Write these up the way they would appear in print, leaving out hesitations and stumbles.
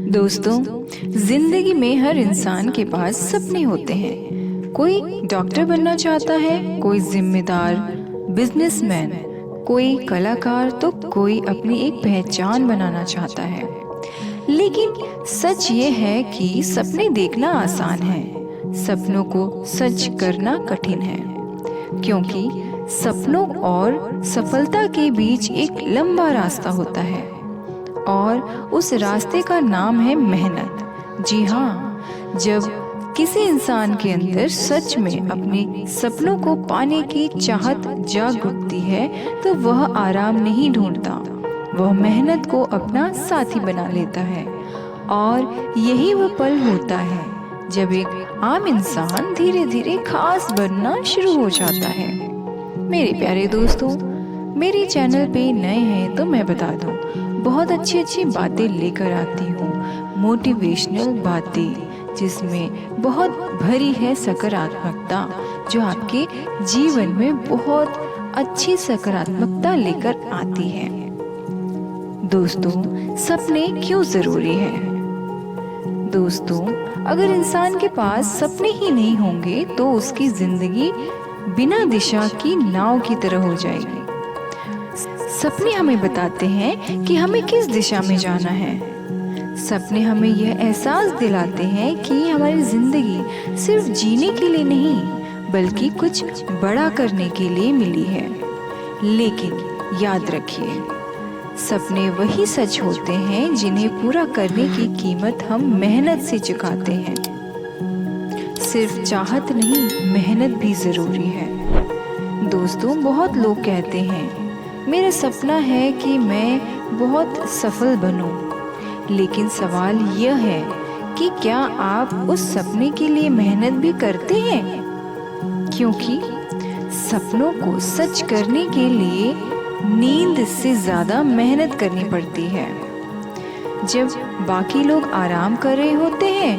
दोस्तों, जिंदगी में हर इंसान के पास सपने होते हैं। कोई डॉक्टर बनना चाहता है, कोई जिम्मेदार बिजनेसमैन, कोई कलाकार, तो कोई अपनी एक पहचान बनाना चाहता है। लेकिन सच ये है कि सपने देखना आसान है, सपनों को सच करना कठिन है। क्योंकि सपनों और सफलता के बीच एक लंबा रास्ता होता है और उस रास्ते का नाम है मेहनत। जी हाँ, जब किसी इंसान के अंदर सच में अपने सपनों को पाने की चाहत जाग उठती है तो वह आराम नहीं ढूंढता, वह मेहनत को अपना साथी बना लेता है। और यही वह पल होता है जब एक आम इंसान धीरे धीरे खास बनना शुरू हो जाता है। मेरे प्यारे दोस्तों, मेरे चैनल पे नए हैं तो मैं बता दूं, बहुत अच्छी अच्छी बातें लेकर आती हूँ, मोटिवेशनल बातें जिसमें बहुत भरी है सकारात्मकता, जो आपके जीवन में बहुत अच्छी सकारात्मकता लेकर आती है। दोस्तों, सपने क्यों जरूरी है? दोस्तों, अगर इंसान के पास सपने ही नहीं होंगे तो उसकी जिंदगी बिना दिशा की नाव की तरह हो जाएगी। सपने हमें बताते हैं कि हमें किस दिशा में जाना है। सपने हमें यह एहसास दिलाते हैं कि हमारी जिंदगी सिर्फ जीने के लिए नहीं, बल्कि कुछ बड़ा करने के लिए मिली है। लेकिन याद रखिए, सपने वही सच होते हैं जिन्हें पूरा करने की कीमत हम मेहनत से चुकाते हैं। सिर्फ चाहत नहीं, मेहनत भी जरूरी है। दोस्तों, बहुत लोग कहते हैं मेरा सपना है कि मैं बहुत सफल बनूं। लेकिन सवाल यह है कि क्या आप उस सपने के लिए मेहनत भी करते हैं? क्योंकि सपनों को सच करने के लिए नींद से ज्यादा मेहनत करनी पड़ती है। जब बाकी लोग आराम कर रहे होते हैं,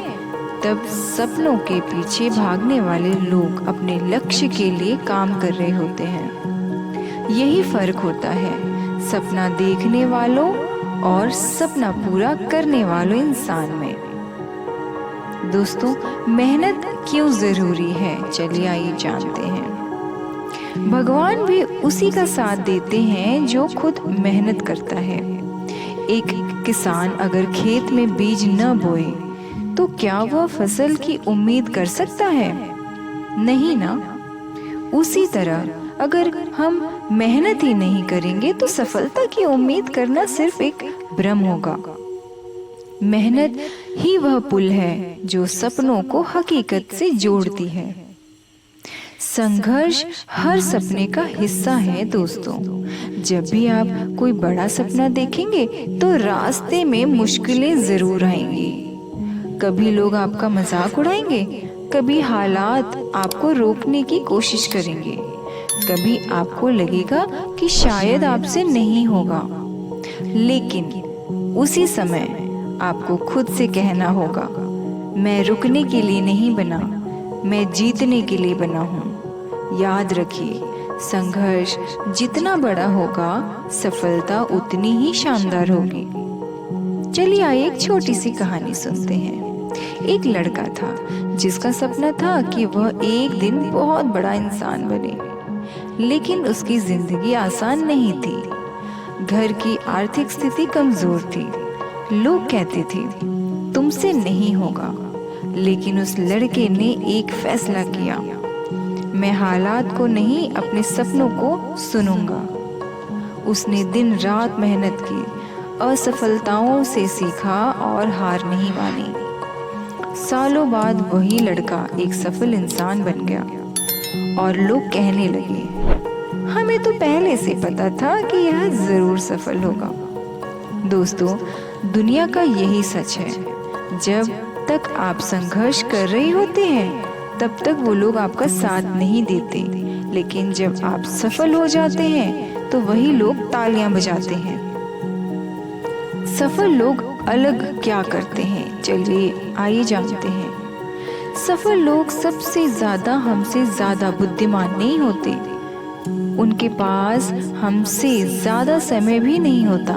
तब सपनों के पीछे भागने वाले लोग अपने लक्ष्य के लिए काम कर रहे होते हैं। यही फर्क होता है सपना देखने वालों और सपना पूरा करने वालों इंसान में। दोस्तों, मेहनत क्यों जरूरी है? चलिए आइए जानते हैं। भगवान भी उसी का साथ देते हैं जो खुद मेहनत करता है। एक किसान अगर खेत में बीज न बोए तो क्या वह फसल की उम्मीद कर सकता है? नहीं ना। उसी तरह अगर हम मेहनत ही नहीं करेंगे तो सफलता की उम्मीद करना सिर्फ एक भ्रम होगा। मेहनत ही वह पुल है जो सपनों को हकीकत से जोड़ती है। संघर्ष हर सपने का हिस्सा है। दोस्तों, जब भी आप कोई बड़ा सपना देखेंगे तो रास्ते में मुश्किलें जरूर आएंगी। कभी लोग आपका मजाक उड़ाएंगे, कभी हालात आपको रोकने की कोशिश करेंगे, कभी आपको लगेगा कि शायद आपसे नहीं होगा। लेकिन उसी समय आपको खुद से कहना होगा, मैं रुकने के लिए नहीं बना, मैं जीतने के लिए बना हूँ। याद रखिए, संघर्ष जितना बड़ा होगा, सफलता उतनी ही शानदार होगी। चलिए आइए एक छोटी सी कहानी सुनते हैं। एक लड़का था जिसका सपना था कि वह एक दिन बहुत बड़ा इंसान बने। लेकिन उसकी जिंदगी आसान नहीं थी। घर की आर्थिक स्थिति कमजोर थी। लोग कहते थे तुमसे नहीं होगा। लेकिन उस लड़के ने एक फैसला किया, मैं हालात को नहीं, अपने सपनों को सुनूंगा। उसने दिन रात मेहनत की, असफलताओं से सीखा और हार नहीं मानी। सालों बाद वही लड़का एक सफल इंसान बन गया और लोग कहने लगे, हमें तो पहले से पता था कि यह जरूर सफल होगा। दोस्तों, दुनिया का यही सच है, जब तक आप संघर्ष कर रहे होते हैं तब तक वो लोग आपका साथ नहीं देते। लेकिन जब आप सफल हो जाते हैं तो वही लोग तालियां बजाते हैं। सफल लोग अलग क्या करते हैं? चलिए आइए जानते हैं। सफल लोग सबसे ज्यादा हमसे ज्यादा बुद्धिमान नहीं होते। उनके पास हमसे ज्यादा समय भी नहीं होता।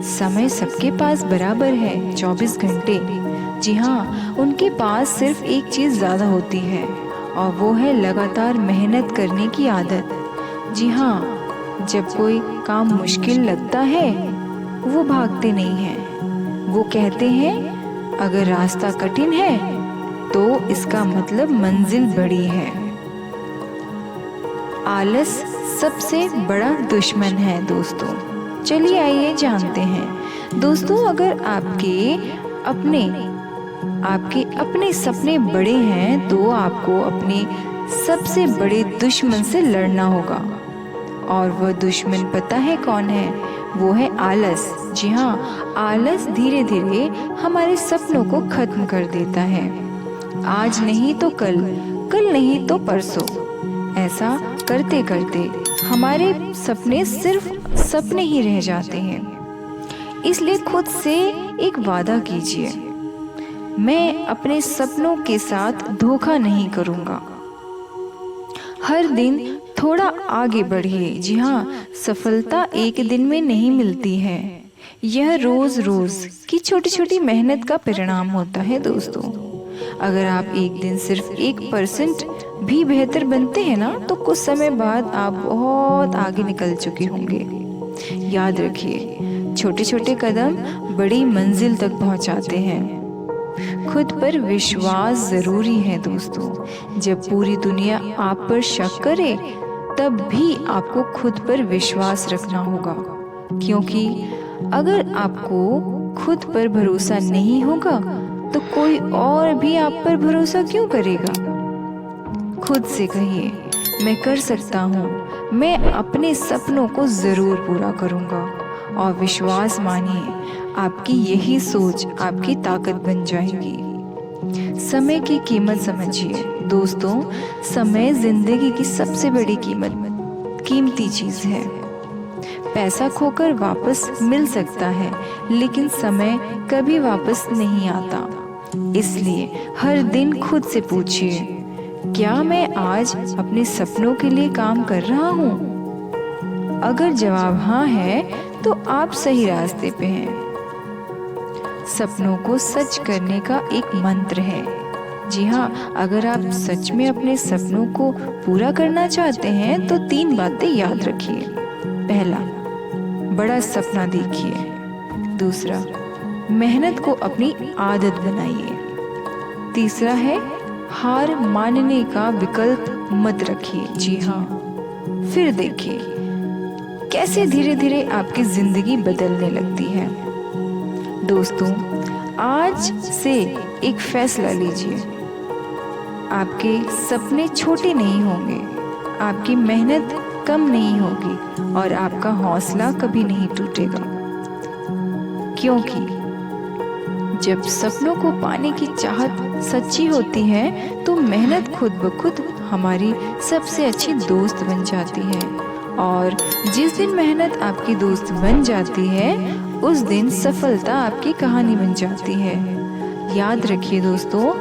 समय सबके पास बराबर है, 24 घंटे। जी हाँ, उनके पास सिर्फ एक चीज़ ज़्यादा होती है और वो है लगातार मेहनत करने की आदत। जी हाँ, जब कोई काम मुश्किल लगता है वो भागते नहीं हैं। वो कहते हैं अगर रास्ता कठिन है तो इसका मतलब मंजिल बड़ी है। आलस सबसे बड़ा दुश्मन है दोस्तों। चलिए आइए जानते हैं। दोस्तों, अगर आपके अपने सपने बड़े हैं तो आपको अपने सबसे बड़े दुश्मन से लड़ना होगा। और वह दुश्मन पता है कौन है? वो है आलस। जी हाँ, आलस धीरे धीरे हमारे सपनों को खत्म कर देता है। आज नहीं तो कल, कल नहीं तो परसों, ऐसा करते करते हमारे सपने सिर्फ सपने ही रह जाते हैं। इसलिए खुद से एक वादा कीजिए, मैं अपने सपनों के साथ धोखा नहीं करूँगा। हर दिन थोड़ा आगे बढ़िए। जी हाँ, सफलता एक दिन में नहीं मिलती है, यह रोज रोज की छोटी छोटी मेहनत का परिणाम होता है दोस्तों। अगर आप एक दिन सिर्फ 1% भी बेहतर बनते हैं ना, तो कुछ समय बाद आप बहुत आगे निकल चुके होंगे। याद रखिए, छोटे छोटे कदम बड़ी मंजिल तक पहुंचाते हैं। खुद पर विश्वास जरूरी है दोस्तों। जब पूरी दुनिया आप पर शक करे तब भी आपको खुद पर विश्वास रखना होगा, क्योंकि अगर आपको खुद पर भरोसा नहीं होगा तो कोई और भी आप पर भरोसा क्यों करेगा। खुद से कहिए, मैं कर सकता हूँ, मैं अपने सपनों को जरूर पूरा करूँगा। और विश्वास मानिए, आपकी यही सोच आपकी ताकत बन जाएगी। समय की कीमत समझिए दोस्तों। समय जिंदगी की सबसे बड़ी कीमती चीज है। पैसा खोकर वापस मिल सकता है, लेकिन समय कभी वापस नहीं आता। इसलिए हर दिन खुद से पूछिए, क्या मैं आज अपने सपनों के लिए काम कर रहा हूँ? अगर जवाब हाँ है तो आप सही रास्ते पे हैं। सपनों को सच करने का एक मंत्र है। जी हाँ, अगर आप सच में अपने सपनों को पूरा करना चाहते हैं तो 3 बातें याद रखिए। पहला, बड़ा सपना देखिए। दूसरा, मेहनत को अपनी आदत बनाइए। तीसरा है, हार मानने का विकल्प मत रखिए। जी हाँ, फिर देखिए कैसे धीरे धीरे आपकी जिंदगी बदलने लगती है। दोस्तों, आज से एक फैसला लीजिए, आपके सपने छोटे नहीं होंगे, आपकी मेहनत कम नहीं होगी और आपका हौसला कभी नहीं टूटेगा। क्योंकि जब सपनों को पाने की चाहत सच्ची होती है तो मेहनत खुद ब खुद हमारी सबसे अच्छी दोस्त बन जाती है। और जिस दिन मेहनत आपकी दोस्त बन जाती है उस दिन सफलता आपकी कहानी बन जाती है। याद रखिए दोस्तों,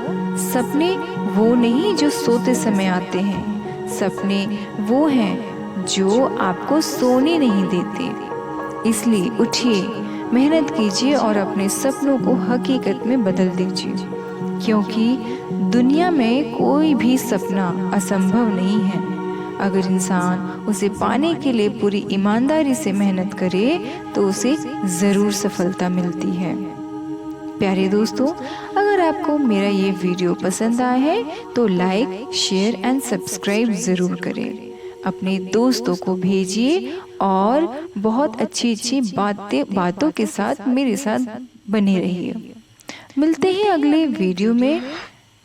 सपने वो नहीं जो सोते समय आते हैं, सपने वो हैं जो आपको सोने नहीं देते। इसलिए उठिए, मेहनत कीजिए और अपने सपनों को हकीकत में बदल दीजिए, क्योंकि दुनिया में कोई भी सपना असंभव नहीं है। अगर इंसान उसे पाने के लिए पूरी ईमानदारी से मेहनत करे तो उसे ज़रूर सफलता मिलती है। प्यारे दोस्तों, अगर आपको मेरा ये वीडियो पसंद आया है तो लाइक, शेयर एंड सब्सक्राइब ज़रूर करें। अपने दोस्तों को भेजिए और बहुत अच्छी अच्छी बातों के साथ मेरे साथ बने रहिए। मिलते हैं अगले वीडियो में,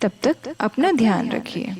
तब तक अपना ध्यान रखिए।